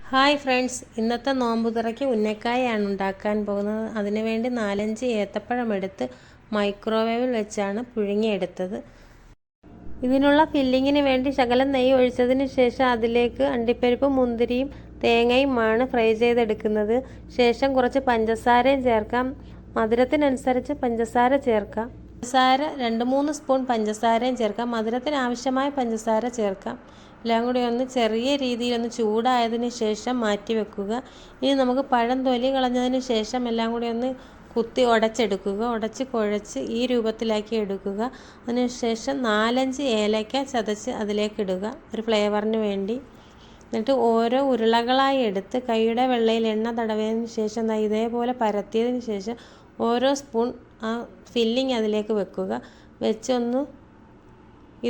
Hi friends, ഇന്നത്തെ നോമ്പുതുറയ്ക്ക് ഉന്നക്കായാണ് ഉണ്ടാക്കാൻ പോകുന്നത്. അതിനുവേണ്ടി 4-5 ഏത്തപ്പഴം എടുത്ത് മൈക്രോവേവിൽ വെച്ചാണ് പുഴുങ്ങിയെടുത്തത്. ഇതിനുള്ള ഫില്ലിങ്ങിന് വേണ്ടി ശകലം നെയ്യ് ഒഴിച്ചതിന് ശേഷം അതിലേക്ക് അണ്ടിപ്പരിപ്പും മുന്തിരിയും തേങ്ങയുമാണ് ഫ്രൈ ചെയ്തെടുക്കുന്നത്. ശേഷം കുറച്ച് പഞ്ചസാരയും ചേർക്കാം. മധുരത്തിനനുസരിച്ച് പഞ്ചസാര ചേർക്കാം. 2-3 സ്പൂൺ പഞ്ചസാരയും ചേർക്കാം. മധുരത്തിന് ആവശ്യമായ പഞ്ചസാര ചേർക്കാം. എല്ലാം കൂടി ഒന്ന് ചെറിയ രീതിയിലൊന്ന് ചൂടായതിന് ശേഷം മാറ്റി വെക്കുക. ഇനി നമുക്ക് പഴം തൊലി കളഞ്ഞതിന് ശേഷം എല്ലാം കൂടി ഒന്ന് കുത്തി ഉടച്ചെടുക്കുക. ഉടച്ച് കുഴച്ച് ഈ രൂപത്തിലാക്കി എടുക്കുക. അതിനുശേഷം 4-5 ഏലക്ക ചതച്ച് അതിലേക്ക് ഇടുക, ഒരു ഫ്ലേവറിന് വേണ്ടി. എന്നിട്ട് ഓരോ ഉരുളകളായി എടുത്ത് കൈയുടെ വെള്ളയിൽ എണ്ണ തടവിയതിന് ശേഷം ഇതേപോലെ പരത്തിയതിന് ശേഷം ഓരോ സ്പൂൺ ആ ഫില്ലിങ് അതിലേക്ക് വെക്കുക. വെച്ചൊന്ന്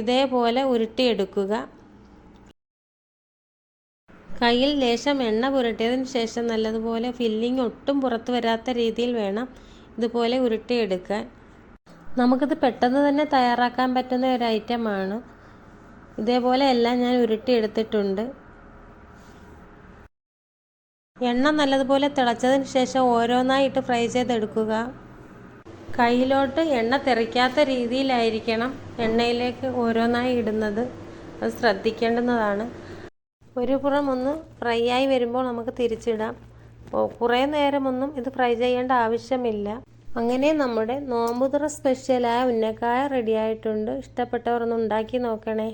ഇതേപോലെ ഉരുട്ടിയെടുക്കുക. കയ്യിൽ ലേശം എണ്ണ പുരട്ടിയതിന് ശേഷം നല്ലതുപോലെ ഫില്ലിങ് ഒട്ടും പുറത്ത് വരാത്ത രീതിയിൽ വേണം ഇതുപോലെ ഉരുട്ടിയെടുക്കാൻ. നമുക്കിത് പെട്ടെന്ന് തന്നെ തയ്യാറാക്കാൻ പറ്റുന്ന ഒരു ഐറ്റമാണ്. ഇതേപോലെ എല്ലാം ഞാൻ ഉരുട്ടിയെടുത്തിട്ടുണ്ട്. എണ്ണ നല്ലതുപോലെ തിളച്ചതിന് ശേഷം ഓരോന്നായിട്ട് ഫ്രൈ ചെയ്തെടുക്കുക. കയ്യിലോട്ട് എണ്ണ തെറിക്കാത്ത രീതിയിലായിരിക്കണം എണ്ണയിലേക്ക് ഓരോന്നായി ഇടുന്നത്. അത് ശ്രദ്ധിക്കേണ്ടുന്നതാണ്. ഒരു പുറം ഒന്ന് ഫ്രൈ ആയി വരുമ്പോൾ നമുക്ക് തിരിച്ചിടാം. കുറേ നേരമൊന്നും ഇത് ഫ്രൈ ചെയ്യേണ്ട ആവശ്യമില്ല. അങ്ങനെ നമ്മുടെ നോമ്പുതുറ സ്പെഷ്യലായ ഉന്നക്കായ റെഡി ആയിട്ടുണ്ട്. ഇഷ്ടപ്പെട്ടവർ ഒന്ന് ഉണ്ടാക്കി നോക്കണേ.